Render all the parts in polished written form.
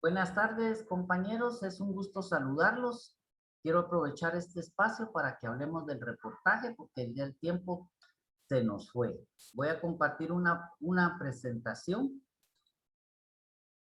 Buenas tardes, compañeros. Es un gusto saludarlos. Quiero aprovechar este espacio para que hablemos del reportaje porque ya el tiempo se nos fue. Voy a compartir una presentación,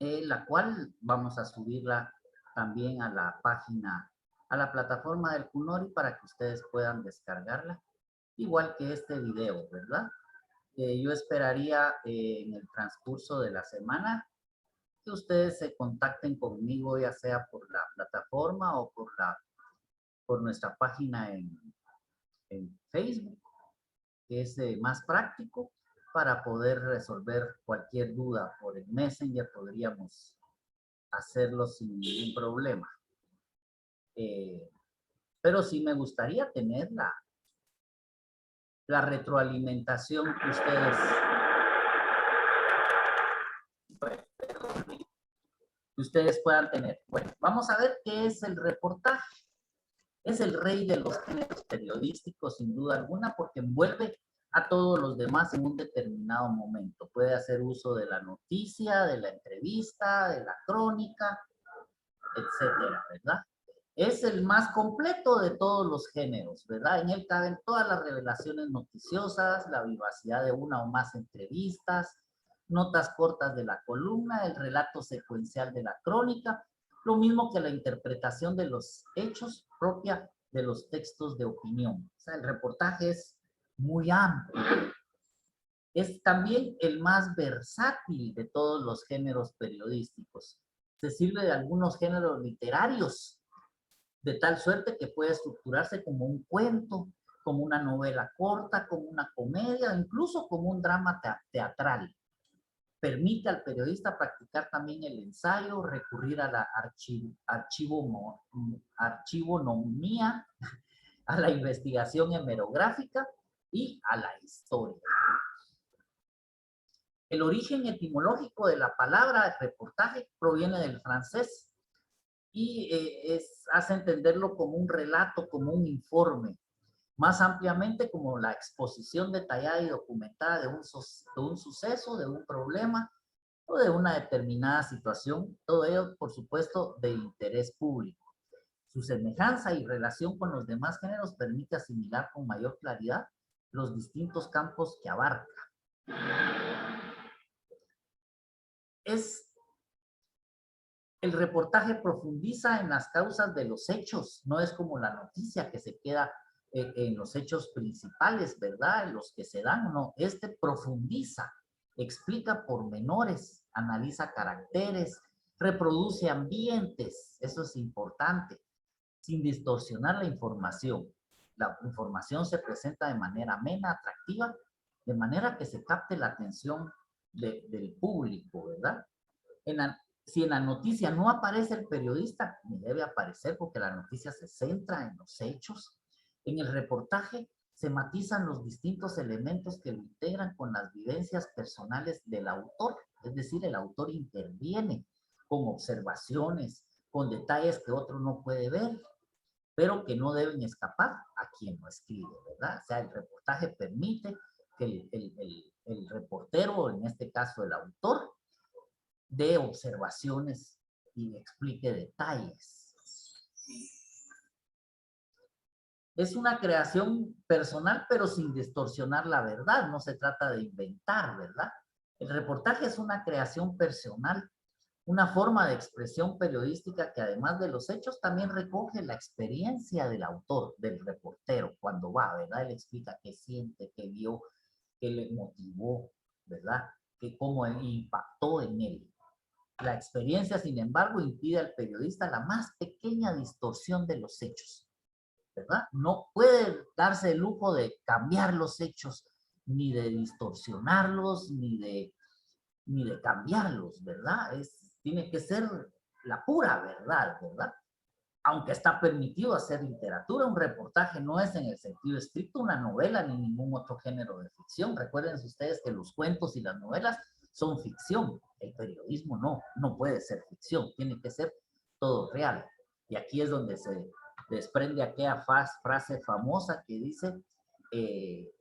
la cual vamos a subirla también a la página, a la plataforma del CUNORI para que ustedes puedan descargarla, igual que este video, ¿verdad? Yo esperaría en el transcurso de la semana que ustedes se contacten conmigo, ya sea por la plataforma o por nuestra página en Facebook, que es más práctico para poder resolver cualquier duda. Por el Messenger podríamos hacerlo sin ningún problema. Pero sí me gustaría tener la retroalimentación que ustedes puedan tener. Bueno, vamos a ver qué es el reportaje. Es el rey de los géneros periodísticos, sin duda alguna, porque envuelve a todos los demás en un determinado momento. Puede hacer uso de la noticia, de la entrevista, de la crónica, etcétera, ¿verdad? Es el más completo de todos los géneros, ¿verdad? En él caben todas las revelaciones noticiosas, la vivacidad de una o más entrevistas, notas cortas de la columna, el relato secuencial de la crónica, lo mismo que la interpretación de los hechos propia de los textos de opinión. O sea, el reportaje es muy amplio. Es también el más versátil de todos los géneros periodísticos. Se sirve de algunos géneros literarios, de tal suerte que puede estructurarse como un cuento, como una novela corta, como una comedia, incluso como un drama teatral. Permite al periodista practicar también el ensayo, recurrir a la archivonomía, a la investigación hemerográfica y a la historia. El origen etimológico de la palabra reportaje proviene del francés y hace entenderlo como un relato, como un informe, más ampliamente como la exposición detallada y documentada de un suceso, de un problema o de una determinada situación, todo ello, por supuesto, de interés público. Su semejanza y relación con los demás géneros permite asimilar con mayor claridad los distintos campos que abarca. El reportaje profundiza en las causas de los hechos, no es como la noticia que se queda en los hechos principales, ¿verdad? En los que se dan, no. Este profundiza, explica pormenores, analiza caracteres, reproduce ambientes, eso es importante, sin distorsionar la información. La información se presenta de manera amena, atractiva, de manera que se capte la atención del público, ¿verdad? Si en la noticia no aparece el periodista, ni debe aparecer porque la noticia se centra en los hechos. En el reportaje se matizan los distintos elementos que lo integran con las vivencias personales del autor. Es decir, el autor interviene con observaciones, con detalles que otro no puede ver, pero que no deben escapar a quien lo escribe, ¿verdad? O sea, el reportaje permite que el reportero, en este caso el autor, de observaciones y explique detalles. Es una creación personal, pero sin distorsionar la verdad. No se trata de inventar, ¿verdad? El reportaje es una creación personal, una forma de expresión periodística que además de los hechos también recoge la experiencia del autor, del reportero, cuando va, ¿verdad? Él explica qué siente, qué vio, qué le motivó, ¿verdad? Que cómo impactó en él. La experiencia, sin embargo, impide al periodista la más pequeña distorsión de los hechos, ¿verdad? No puede darse el lujo de cambiar los hechos, ni de distorsionarlos, ni de cambiarlos, ¿verdad? Tiene que ser la pura verdad, ¿verdad? Aunque está permitido hacer literatura, un reportaje no es en el sentido estricto una novela ni ningún otro género de ficción. Recuerden ustedes que los cuentos y las novelas son ficción. El periodismo no puede ser ficción, tiene que ser todo real. Y aquí es donde se desprende aquella frase famosa que dice,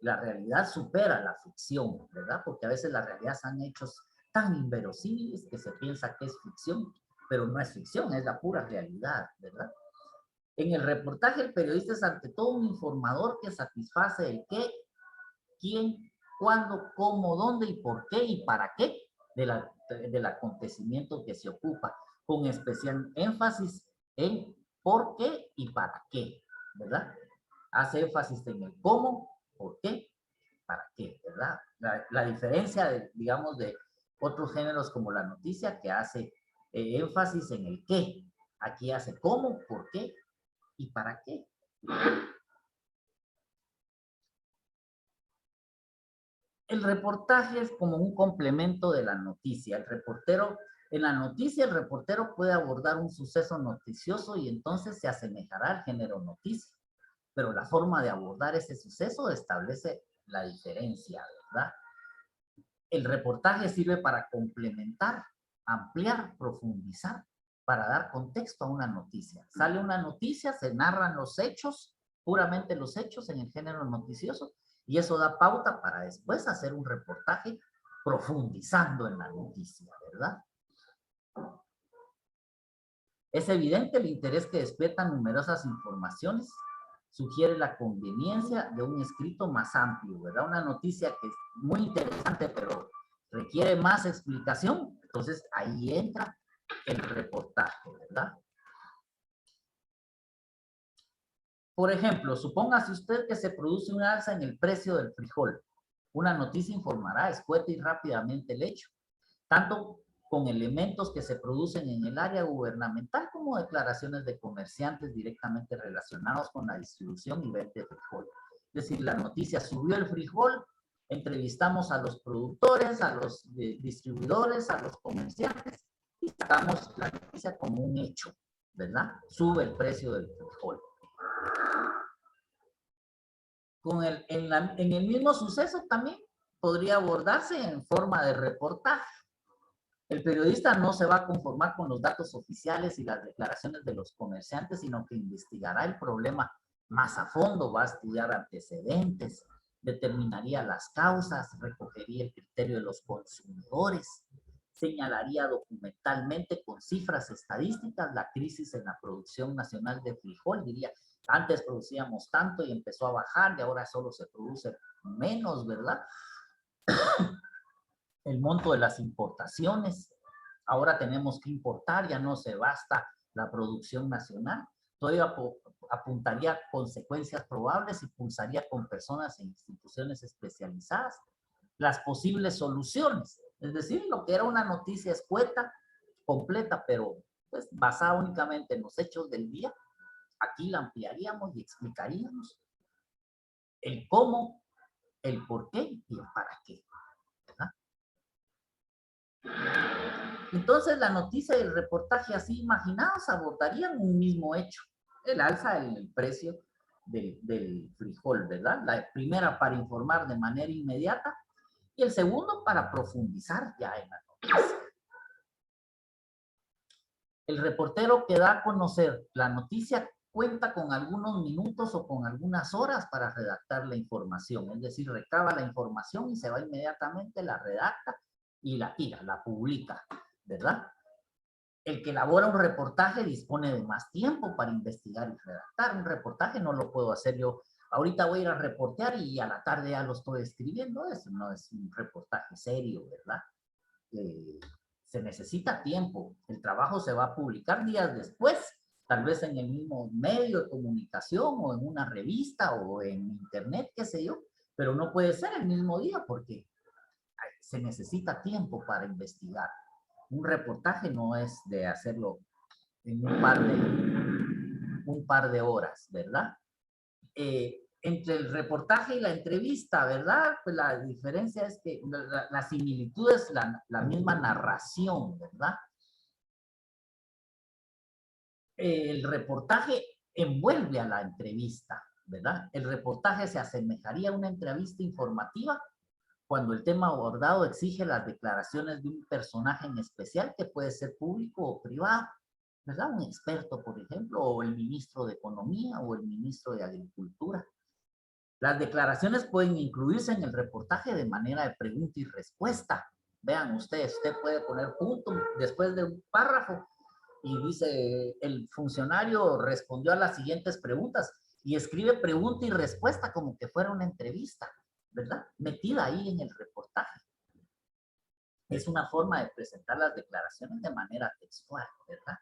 la realidad supera la ficción, ¿verdad? Porque a veces la realidad son hechos tan inverosímiles que se piensa que es ficción, pero no es ficción, es la pura realidad, ¿verdad? En el reportaje, el periodista es ante todo un informador que satisface el qué, quién, cuándo, cómo, dónde y por qué y para qué del acontecimiento que se ocupa, con especial énfasis en por qué y para qué, ¿verdad? Hace énfasis en el cómo, por qué, para qué, ¿verdad? La diferencia, digamos, de otros géneros como la noticia, que hace énfasis en el qué. Aquí hace cómo, por qué y para qué. El reportaje es como un complemento de la noticia. En la noticia, el reportero puede abordar un suceso noticioso y entonces se asemejará al género noticia. Pero la forma de abordar ese suceso establece la diferencia, ¿verdad? El reportaje sirve para complementar, ampliar, profundizar, para dar contexto a una noticia. Sale una noticia, se narran los hechos, puramente los hechos en el género noticioso, y eso da pauta para después hacer un reportaje profundizando en la noticia, ¿verdad? Es evidente el interés que despiertan numerosas informaciones, sugiere la conveniencia de un escrito más amplio, ¿verdad? Una noticia que es muy interesante, pero requiere más explicación, entonces ahí entra el reportaje, ¿verdad? Por ejemplo, supóngase usted que se produce un alza en el precio del frijol. Una noticia informará escueta y rápidamente el hecho, tanto con elementos que se producen en el área gubernamental como declaraciones de comerciantes directamente relacionados con la distribución y venta de frijol. Es decir, la noticia subió el frijol, entrevistamos a los productores, a los distribuidores, a los comerciantes y sacamos la noticia como un hecho, ¿verdad? Sube el precio del frijol. En el mismo suceso también podría abordarse en forma de reportaje. El periodista no se va a conformar con los datos oficiales y las declaraciones de los comerciantes, sino que investigará el problema más a fondo, va a estudiar antecedentes, determinaría las causas, recogería el criterio de los consumidores, señalaría documentalmente con cifras estadísticas la crisis en la producción nacional de frijol, diría, antes producíamos tanto y empezó a bajar y ahora solo se produce menos, ¿verdad? El monto de las importaciones. Ahora tenemos que importar, ya no se basta la producción nacional. Todo apuntaría a consecuencias probables y pulsaría con personas e instituciones especializadas las posibles soluciones. Es decir, lo que era una noticia escueta, completa, pero pues basada únicamente en los hechos del día, aquí la ampliaríamos y explicaríamos el cómo, el por qué y el para qué. Entonces, la noticia y el reportaje así imaginados abordarían un mismo hecho, el alza del precio del frijol, ¿verdad? La primera para informar de manera inmediata y el segundo para profundizar ya en la noticia. El reportero que da a conocer la noticia cuenta con algunos minutos o con algunas horas para redactar la información, es decir, recaba la información y se va inmediatamente, la redacta y la tira, la publica, ¿verdad? El que elabora un reportaje dispone de más tiempo para investigar y redactar. Un reportaje no lo puedo hacer yo. Ahorita voy a ir a reportear y a la tarde ya lo estoy escribiendo. Eso no es un reportaje serio, ¿verdad? Se necesita tiempo. El trabajo se va a publicar días después, tal vez en el mismo medio de comunicación o en una revista o en internet, qué sé yo, pero no puede ser el mismo día porque se necesita tiempo para investigar. Un reportaje no es de hacerlo en un par de horas, ¿verdad? Entre el reportaje y la entrevista, ¿verdad? Pues la diferencia es que la similitud es la misma narración, ¿verdad? El reportaje envuelve a la entrevista, ¿verdad? El reportaje se asemejaría a una entrevista informativa cuando el tema abordado exige las declaraciones de un personaje en especial que puede ser público o privado, ¿verdad? Un experto, por ejemplo, o el ministro de Economía o el ministro de Agricultura. Las declaraciones pueden incluirse en el reportaje de manera de pregunta y respuesta. Vean ustedes, usted puede poner punto después de un párrafo y dice, el funcionario respondió a las siguientes preguntas y escribe pregunta y respuesta como que fuera una entrevista, ¿verdad? Metida ahí en el reportaje. Es una forma de presentar las declaraciones de manera textual, ¿verdad?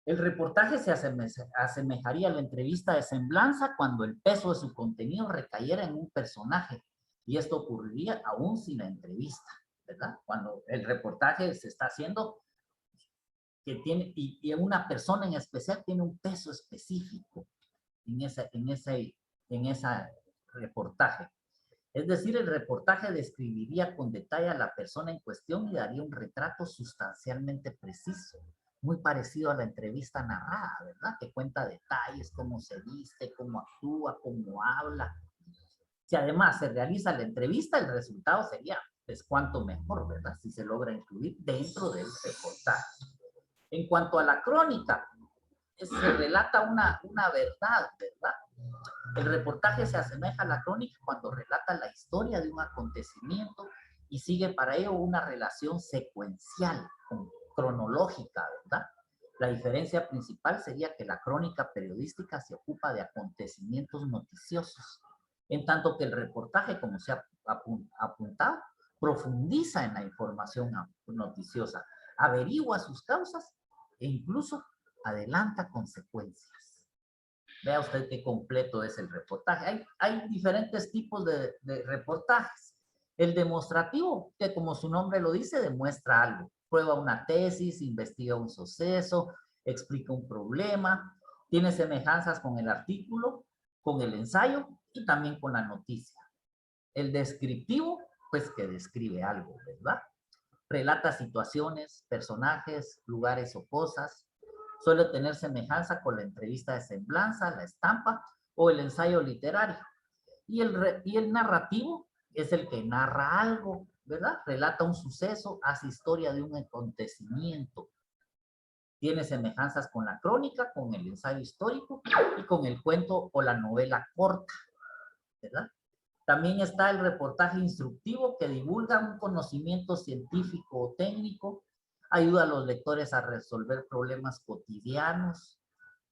El reportaje se asemejaría a la entrevista de semblanza cuando el peso de su contenido recayera en un personaje, y esto ocurriría aún sin la entrevista, ¿verdad? Cuando el reportaje se está haciendo que tiene, y una persona en especial tiene un peso específico en ese reportaje. Es decir, el reportaje describiría con detalle a la persona en cuestión y daría un retrato sustancialmente preciso, muy parecido a la entrevista narrada, ¿verdad? Que cuenta detalles, cómo se viste, cómo actúa, cómo habla. Si además se realiza la entrevista, el resultado sería, pues, cuanto mejor, ¿verdad? Si se logra incluir dentro del reportaje. En cuanto a la crónica, se relata una verdad, ¿verdad? El reportaje se asemeja a la crónica cuando relata la historia de un acontecimiento y sigue para ello una relación secuencial, cronológica, ¿verdad? La diferencia principal sería que la crónica periodística se ocupa de acontecimientos noticiosos, en tanto que el reportaje, como se ha apuntado, profundiza en la información noticiosa, averigua sus causas e incluso adelanta consecuencias. Vea usted qué completo es el reportaje. Hay diferentes tipos de reportajes. El demostrativo, que como su nombre lo dice, demuestra algo. Prueba una tesis, investiga un suceso, explica un problema, tiene semejanzas con el artículo, con el ensayo y también con la noticia. El descriptivo, pues que describe algo, ¿verdad? Relata situaciones, personajes, lugares o cosas. Suele tener semejanza con la entrevista de semblanza, la estampa o el ensayo literario. Y el narrativo es el que narra algo, ¿verdad? Relata un suceso, hace historia de un acontecimiento. Tiene semejanzas con la crónica, con el ensayo histórico y con el cuento o la novela corta, ¿verdad? También está el reportaje instructivo que divulga un conocimiento científico o técnico, ayuda a los lectores a resolver problemas cotidianos,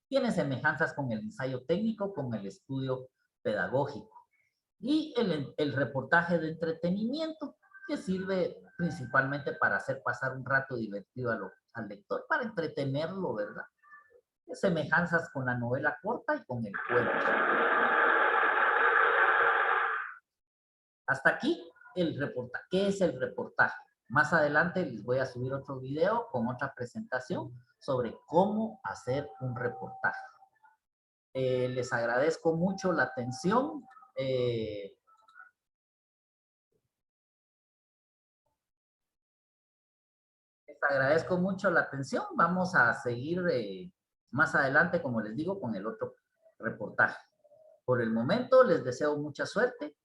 tiene semejanzas con el ensayo técnico, con el estudio pedagógico. Y el reportaje de entretenimiento, que sirve principalmente para hacer pasar un rato divertido al lector, para entretenerlo, ¿verdad? Semejanzas con la novela corta y con el cuento. Hasta aquí el reportaje. ¿Qué es el reportaje? Más adelante les voy a subir otro video con otra presentación sobre cómo hacer un reportaje. Les agradezco mucho la atención. Les agradezco mucho la atención. Vamos a seguir más adelante, como les digo, con el otro reportaje. Por el momento les deseo mucha suerte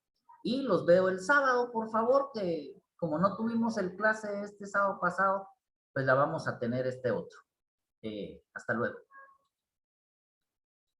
y los veo el sábado, por favor, que como no tuvimos el clase este sábado pasado, pues la vamos a tener este otro. Hasta luego.